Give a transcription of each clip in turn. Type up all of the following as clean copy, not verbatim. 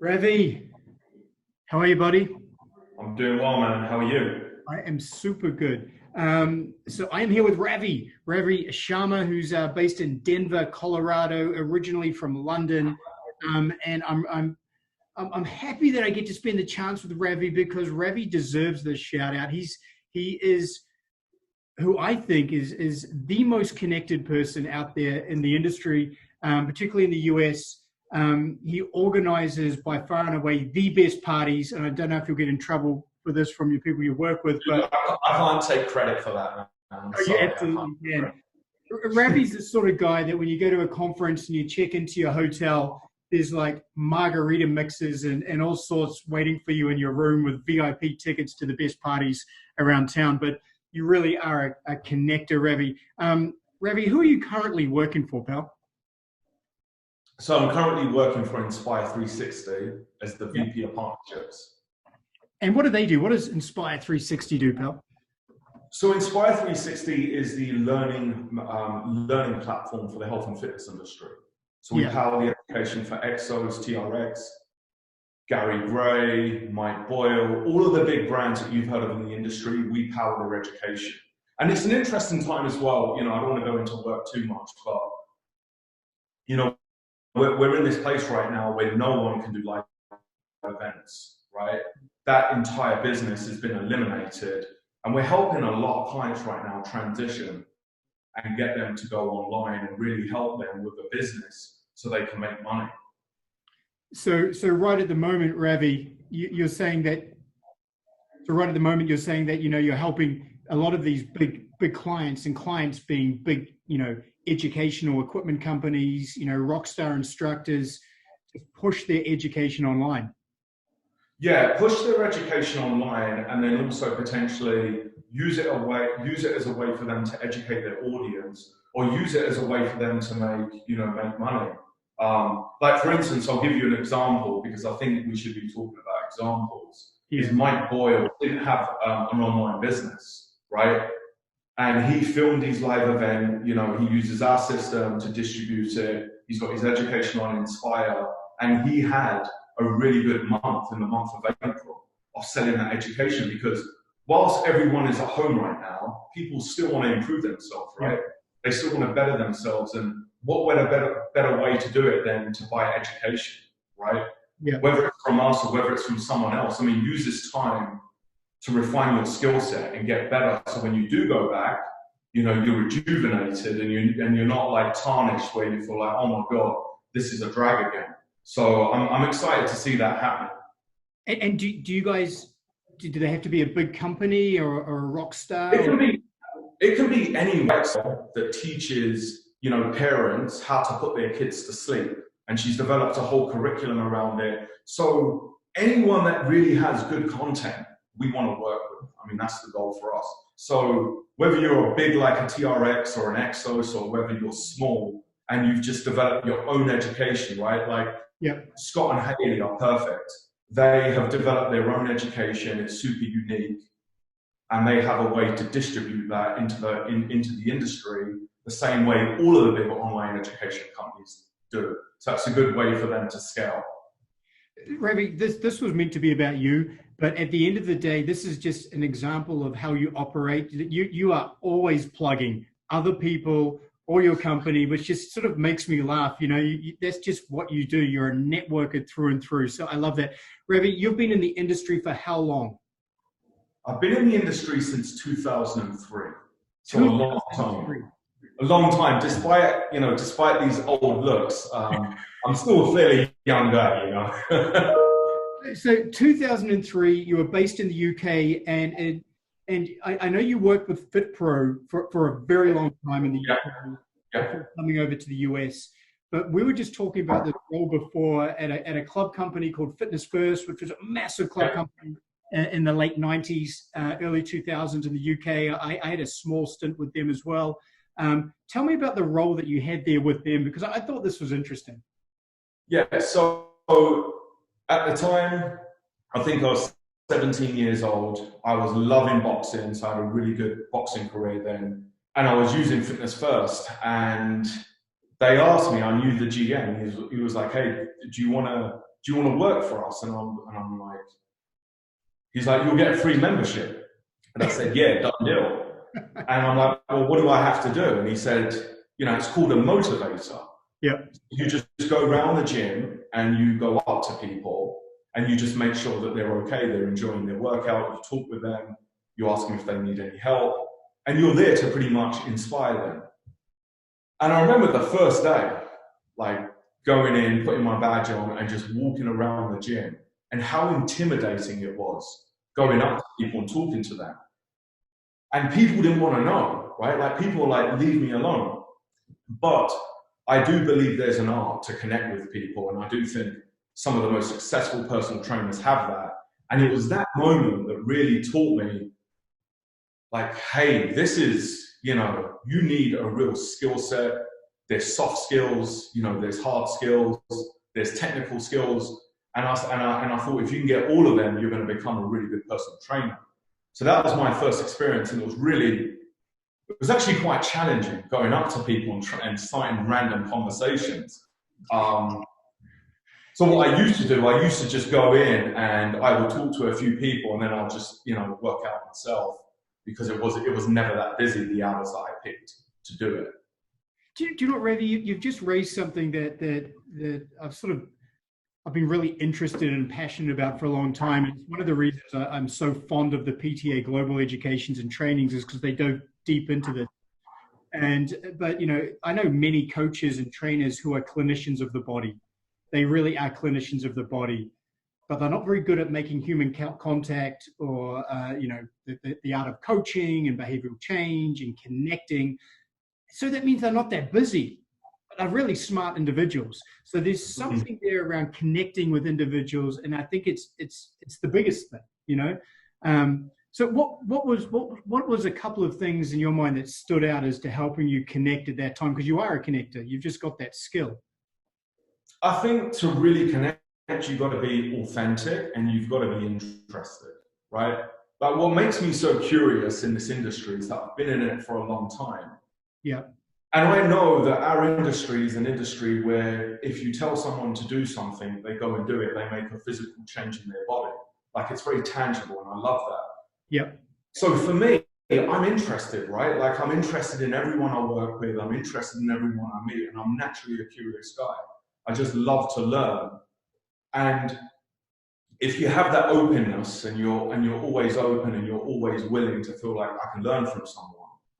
Ravi, how are you, buddy? I'm doing well, man. How are you? I am super good. So I am here with Ravi Sharma, who's based in Denver, Colorado, originally from London, and I'm happy that I get to spend the chance with Ravi because Ravi deserves this shout out. He is who I think is the most connected person out there in the industry, particularly in the US. He organizes by far and away the best parties, and I don't know if you'll get in trouble for this from your people you work with, but I can't take credit for that, man. I'm you sorry. I absolutely can. can't. Ravi's the sort of guy that when you go to a conference and you check into your hotel, there's like margarita mixes and all sorts waiting for you in your room with VIP tickets to the best parties around town. But you really are a connector, Ravi. Ravi, who are you currently working for, pal? So I'm currently working for Inspire 360 as the Yeah. VP of Partnerships. And what do they do? What does Inspire 360 do, pal? So Inspire 360 is the learning platform for the health and fitness industry. So we Yeah. power the education for Exos, TRX, Gary Gray, Mike Boyle, all of the big brands that you've heard of in the industry. We power their education, and it's an interesting time as well. I don't want to go into work too much, but you know, we're in this place right now where no one can do live events, right? That entire business has been eliminated, and we're helping a lot of clients right now transition and get them to go online and really help them with the business so they can make money. So right at the moment, Ravi, you're saying that. So right at the moment, you're saying that you're helping a lot of these big clients, and clients being big, educational equipment companies, rock star instructors, to push their education online. Yeah, push their education online, and then also potentially use it as a way for them to educate their audience, or use it as a way for them to make money. Like for instance, I'll give you an example because I think we should be talking about examples. Yeah. Is Mike Boyle didn't have an online business, right? And he filmed his live event. He uses our system to distribute it. He's got his education on Inspire, and he had a really good month in the month of April of selling that education, because whilst everyone is at home right now, people still want to improve themselves, right? Yeah. They still want to better themselves, and what better way to do it than to buy education, right? Yeah. Whether it's from us or whether it's from someone else. I mean, use this time to refine your skill set and get better. So when you do go back, you're rejuvenated, and you're not like tarnished where you feel like, oh my God, this is a drag again. So I'm excited to see that happen. And do you guys, do they have to be a big company or a rock star? It can be any website that teaches parents how to put their kids to sleep, and she's developed a whole curriculum around it. So anyone that really has good content, we want to work with. I mean, that's the goal for us. So whether you're a big like a TRX or an Exos, or whether you're small and you've just developed your own education, right? Like Yeah. Scott and Haley are perfect. They have developed their own education. It's super unique, and they have a way to distribute that into the industry the same way all of the big online education companies do. So that's a good way for them to scale. Ravi, this was meant to be about you, but at the end of the day, this is just an example of how you operate. You are always plugging other people or your company, which just sort of makes me laugh. That's just what you do. You're a networker through and through. So I love that. Ravi, you've been in the industry for how long? I've been in the industry since 2003. So a long time. A long time, despite these old looks, I'm still a fairly young guy, So 2003, you were based in the UK, and I know you worked with FitPro for a very long time in the UK, before coming over to the US. But we were just talking about this role before at a club company called Fitness First, which was a massive club company in the late 90s, early 2000s in the UK. I had a small stint with them as well. Tell me about the role that you had there with them, because I thought this was interesting. Yeah, so at the time, I think I was 17 years old. I was loving boxing, so I had a really good boxing career then. And I was using Fitness First, and they asked me, I knew the GM, he was like, hey, do you want to work for us? And I'm like, he's like, you'll get a free membership. And I said, yeah, done deal. And I'm like, well, what do I have to do? And he said, it's called a motivator. Yeah. You just go around the gym and you go up to people and you just make sure that they're okay, they're enjoying their workout, you talk with them, you ask them if they need any help, and you're there to pretty much inspire them. And I remember the first day, like going in, putting my badge on and just walking around the gym, and how intimidating it was going up to people and talking to them. And people didn't want to know, right? Like people were like, leave me alone. But I do believe there's an art to connect with people. And I do think some of the most successful personal trainers have that. And it was that moment that really taught me, like, hey, this is, you need a real skill set. There's soft skills, there's hard skills, there's technical skills. And I thought if you can get all of them, you're going to become a really good personal trainer. So that was my first experience. And it was actually quite challenging going up to people and starting random conversations. So what I used to do, I used to just go in and I would talk to a few people and then I'll just, work out myself, because it was never that busy, the hours that I picked to do it. Do you know what, Ravi, you've just raised something that I've been really interested and passionate about for a long time. It's one of the reasons I'm so fond of the PTA Global Educations and Trainings is because they dove deep into this. But I know many coaches and trainers who are clinicians of the body. They really are clinicians of the body, but they're not very good at making human contact or, the art of coaching and behavioral change and connecting. So that means they're not that busy. Are really smart individuals. So there's something there around connecting with individuals, and I think it's the biggest thing, So what was a couple of things in your mind that stood out as to helping you connect at that time? Because you are a connector, you've just got that skill. I think to really connect, you've got to be authentic and you've got to be interested, right? But what makes me so curious in this industry is that I've been in it for a long time. Yeah. And I know that our industry is an industry where if you tell someone to do something, they go and do it, they make a physical change in their body. Like it's very tangible, and I love that. Yeah. So for me, I'm interested, right? Like I'm interested in everyone I work with, I'm interested in everyone I meet, and I'm naturally a curious guy. I just love to learn. And if you have that openness and you're always open and you're always willing to feel like I can learn from someone,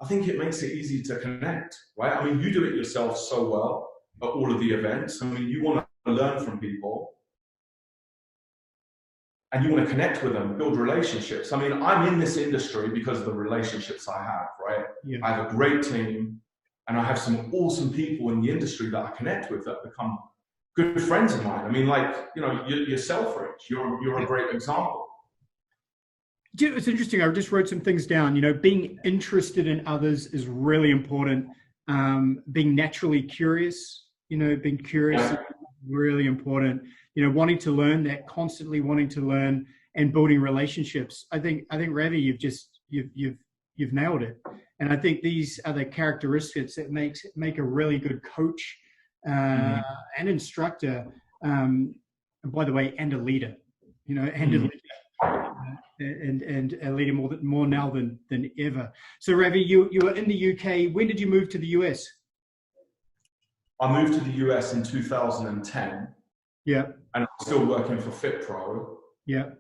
I think it makes it easy to connect, right? I mean, you do it yourself so well at all of the events. I mean, you want to learn from people and you want to connect with them, build relationships. I mean, I'm in this industry because of the relationships I have, right? Yeah. I have a great team and I have some awesome people in the industry that I connect with that become good friends of mine. I mean, like, yourself, Rich, you're a great example. It's interesting. I just wrote some things down. Being interested in others is really important. Being naturally curious, being curious is really important. Wanting to learn, that constantly wanting to learn, and building relationships. I think Ravi, you've nailed it. And I think these are the characteristics that make a really good coach and instructor. And by the way, and a leader. And a leader. And a leader more now than ever. So Ravi, you were in the UK. When did you move to the US? I moved to the US in 2010. Yeah. And I'm still working for FitPro. Yeah.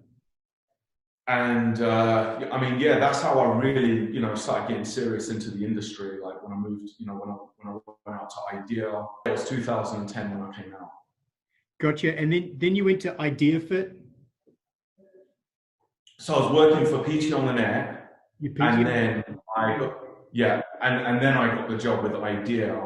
And that's how I really, started getting serious into the industry. Like when I moved, when I went out to IDEA, it was 2010 when I came out. Gotcha. And then you went to IDEA Fit. So I was working for PT on the Net, and then then I got the job with IDEA,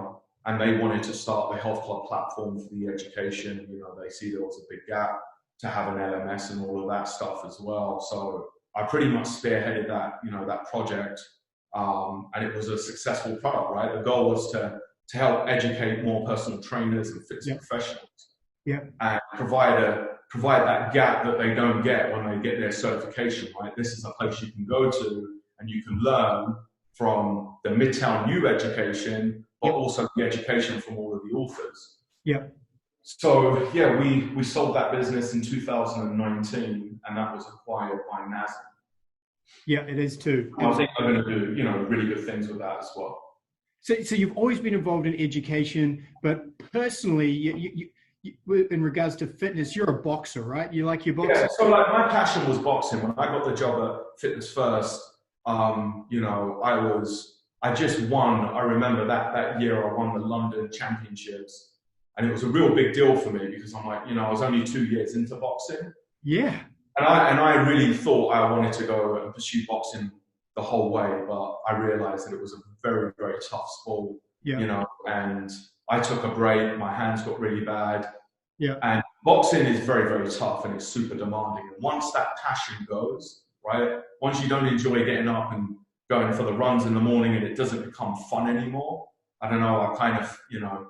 and they wanted to start the health club platform for the education. They see there was a big gap to have an LMS and all of that stuff as well. So I pretty much spearheaded that, that project, and it was a successful product, right? The goal was to help educate more personal trainers and fitness professionals, and provide that gap that they don't get when they get their certification, right? This is a place you can go to and you can learn from the Midtown U education but Yep. also the education from all of the authors. Yep. So yeah, we sold that business in 2019, and that was acquired by NASDAQ. Yeah, it is too. I think I'm going to do, really good things with that as well. So you've always been involved in education, but personally, in regards to fitness, you're a boxer, right? You like your boxing? Yeah, so like my passion was boxing. When I got the job at Fitness First, I just won. I remember that year I won the London Championships, and it was a real big deal for me because I'm like, I was only 2 years into boxing. Yeah. And I really thought I wanted to go and pursue boxing the whole way, but I realized that it was a very, very tough sport, and I took a break, my hands got really bad. Yeah. And boxing is very, very tough and it's super demanding. And once that passion goes, right, once you don't enjoy getting up and going for the runs in the morning and it doesn't become fun anymore, I don't know, I kind of,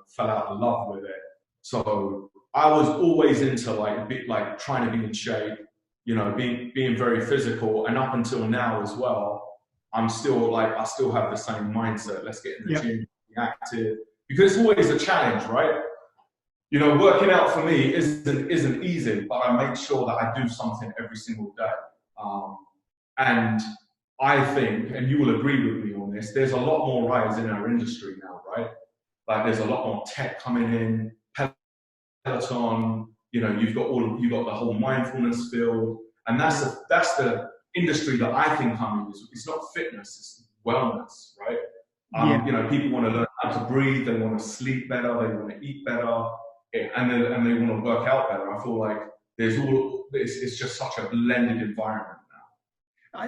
fell out of love with it. So I was always into like trying to be in shape, being very physical, and up until now as well, I still have the same mindset. Let's get in the gym, be active, because it's always a challenge, right? Working out for me isn't easy, but I make sure that I do something every single day. And I think, and you will agree with me on this, there's a lot more rise in our industry now, right? Like there's a lot more tech coming in, Peloton, you've got the whole mindfulness field, and that's the industry that I think I'm in. It's not fitness, it's wellness, right? People want to learn how to breathe, they want to sleep better, they want to eat better, and they want to work out better. I feel like it's just such a blended environment now.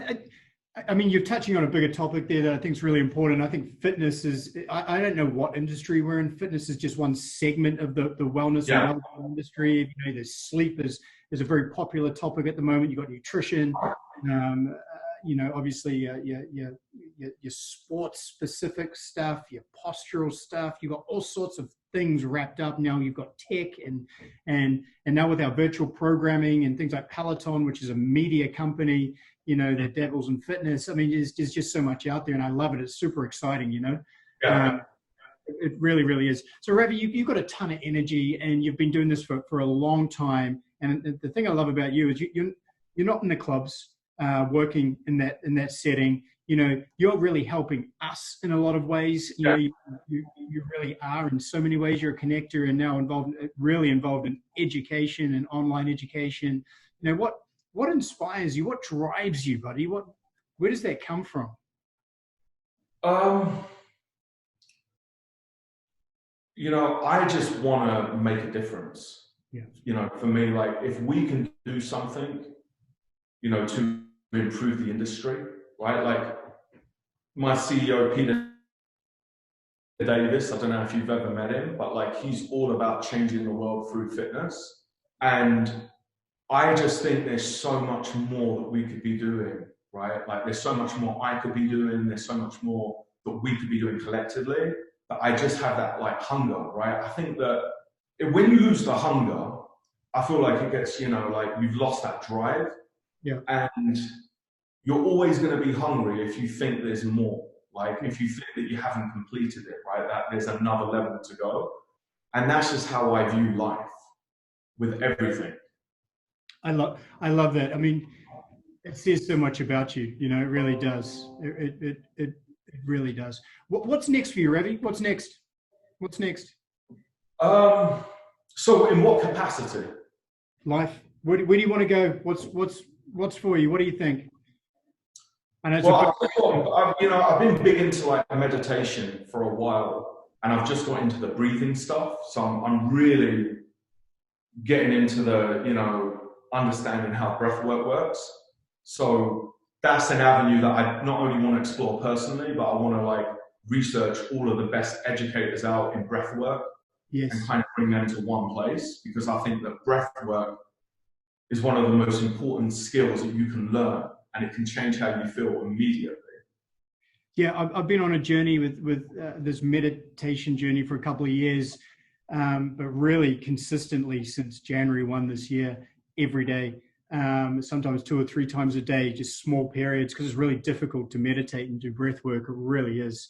I mean, you're touching on a bigger topic there that I think is really important. I think fitness is, I don't know what industry we're in. Fitness is just one segment of the wellness and wellness industry. There's sleep is a very popular topic at the moment. You've got nutrition, obviously your sports specific stuff, your postural stuff. You've got all sorts of things wrapped up. Now you've got tech and now with our virtual programming and things like Peloton, which is a media company, that dabbles in fitness. I mean, there's just so much out there, and I love it. It's super exciting, It really, really is. So Ravi, you've got a ton of energy, and you've been doing this for a long time. And the thing I love about you is you're not in the clubs working in that setting. You're really helping us in a lot of ways. You really are in so many ways. You're a connector and now really involved in education and online education. What inspires you? What drives you, buddy? Where does that come from? I just want to make a difference. Yeah. For me, like if we can do something, to improve the industry, right? Like my CEO, Peter Davis, I don't know if you've ever met him, but like he's all about changing the world through fitness. And I just think there's so much more that we could be doing, right? Like there's so much more I could be doing. There's so much more that we could be doing collectively. But I just have that like hunger, right? I think that when you lose the hunger, I feel like it gets, like you've lost that drive. Yeah. And you're always going to be hungry if you think there's more. Like if you think that you haven't completed it, right? That there's another level to go. And that's just how I view life with everything. I love that. I mean, it says so much about you. It really does. It really does. What's next for you, Ravi? What's next? So in what capacity? Life. Where do you want to go? What's for you? What do you think? And I've been big into like meditation for a while, and I've just got into the breathing stuff. So I'm really getting into the understanding how breath work works. So that's an avenue that I not only want to explore personally, but I want to like research all of the best educators out in breath work. Yes. And kind of bring them to one place, because I think that breath work is one of the most important skills that you can learn, and it can change how you feel immediately. Yeah, I've been on a journey with this meditation journey for a couple of years, but really consistently since January 1 this year, every day, sometimes 2 or 3 times a day, just small periods, because it's really difficult to meditate and do breath work. It really is.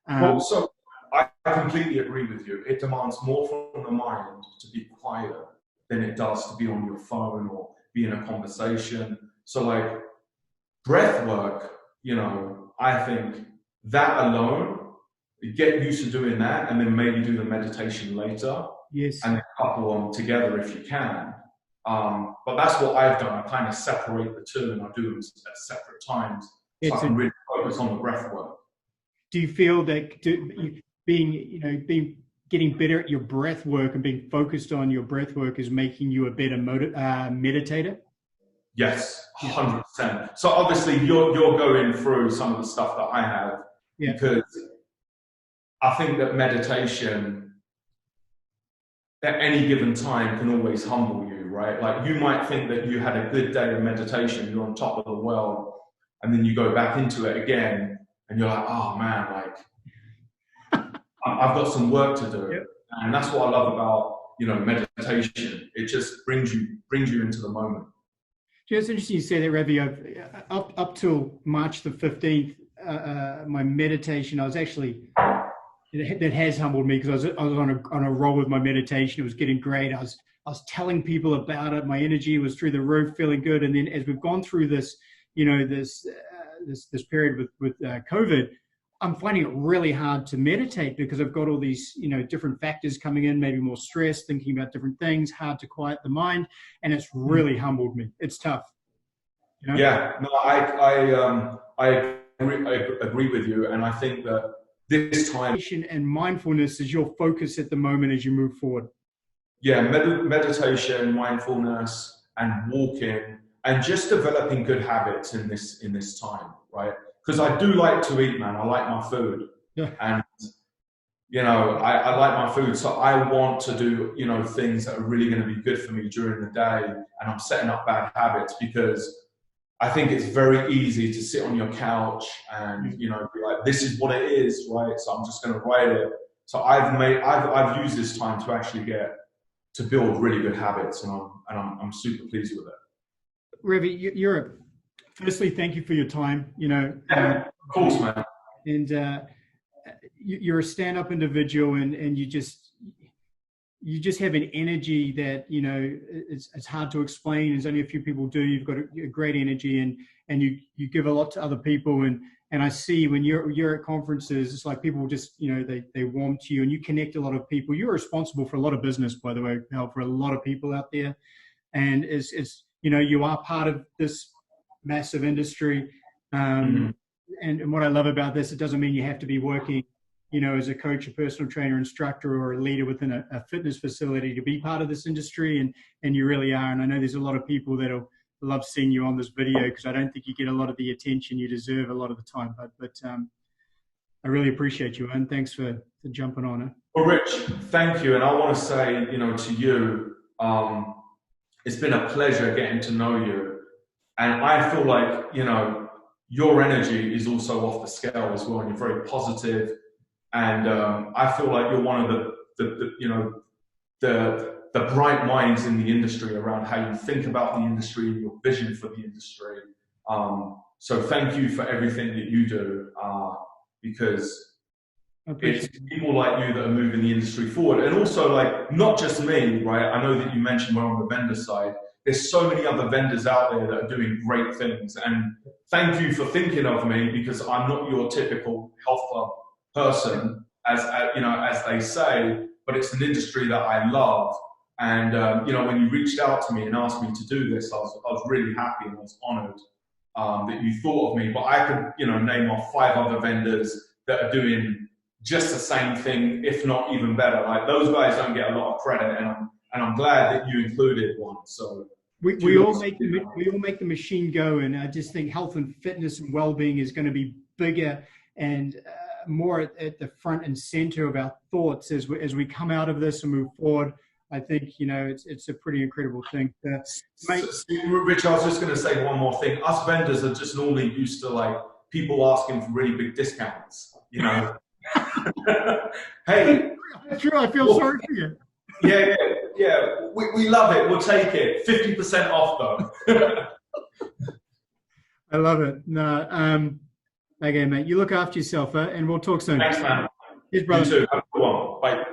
So I I completely agree with you. It demands more from the mind to be quiet than it does to be on your phone or be in a conversation. So like breath work, you know, I think that alone, get used to doing that and then maybe do the meditation later. Yes. And then couple them together if you can. But that's what I've done. I kind of separate the two and I do them at separate times. So I can really focus on the breath work. Do you feel that getting better at your breath work and being focused on your breath work is making you a better meditator? Yes, 100%. So obviously you're going through some of the stuff that I have because I think that meditation at any given time can always humble you, right? Like you might think that you had a good day of meditation, you're on top of the world, and then you go back into it again and you're like, oh man, like I've got some work to do. Yep. And that's what I love about, you know, meditation. It just brings you into the moment. Yeah, it's interesting you say that, Ravi. Up till March the 15th, my meditation, I was actually, that has humbled me because I was on a roll with my meditation. It was getting great. I was telling people about it. My energy was through the roof, feeling good. And then as we've gone through this, you know, this period with COVID, I'm finding it really hard to meditate because I've got all these, you know, different factors coming in, maybe more stress, thinking about different things, hard to quiet the mind. And it's really humbled me. It's tough. You know? Yeah, no, I agree with you. And I think that this time and mindfulness is your focus at the moment as you move forward. Yeah, meditation, mindfulness, and walking, and just developing good habits in this time, right? Because I do like to eat, man. I like my food, and you know, I like my food. So I want to do, you know, things that are really going to be good for me during the day, and I'm setting up bad habits because I think it's very easy to sit on your couch and, you know, be like, this is what it is, right? So I'm just going to write it. So I've used this time to actually to build really good habits, and I'm super pleased with it. Ravi, firstly, thank you for your time. You know, of course, man. And you're a stand-up individual, and you just have an energy that, you know, it's hard to explain. There's only a few people do. You've got a great energy, and you give a lot to other people. And I see when you're at conferences, it's like people just, you know, they warm to you, and you connect a lot of people. You're responsible for a lot of business, by the way, for a lot of people out there. And it's you know, you are part of this massive industry. And what I love about this, it doesn't mean you have to be working, you know, as a coach, a personal trainer, instructor, or a leader within a fitness facility to be part of this industry, and you really are. And I know there's a lot of people that'll love seeing you on this video because I don't think you get a lot of the attention you deserve a lot of the time. But I really appreciate you, and thanks for jumping on it. Well, Rich, thank you. And I want to say, you know, to you, it's been a pleasure getting to know you. And I feel like, you know, your energy is also off the scale as well, and you're very positive. And I feel like you're one of the bright minds in the industry around how you think about the industry and your vision for the industry. So thank you for everything that you do, because it's people like you that are moving the industry forward. And also, like, not just me, right? I know that you mentioned we're on the vendor side. There's so many other vendors out there that are doing great things. And thank you for thinking of me, because I'm not your typical health club person, as you know, as they say, but it's an industry that I love. And you know, when you reached out to me and asked me to do this, I was really happy and I was honored that you thought of me. But I could, you know, name off 5 other vendors that are doing just the same thing, if not even better. Like, those guys don't get a lot of credit, and I'm glad that you included one. So we all make the machine go, and I just think health and fitness and well-being is going to be bigger and more at the front and center of our thoughts as we come out of this and move forward. I think, you know, it's a pretty incredible thing. Rich, I was just going to say one more thing. Us vendors are just normally used to, like, people asking for really big discounts, you know. Hey, true. I feel sorry for you. Yeah. We love it. We'll take it. 50% off, though. I love it. No, okay, mate. You look after yourself, and we'll talk soon. Thanks, man. Cheers, You brother. too. Have a good one. Bye.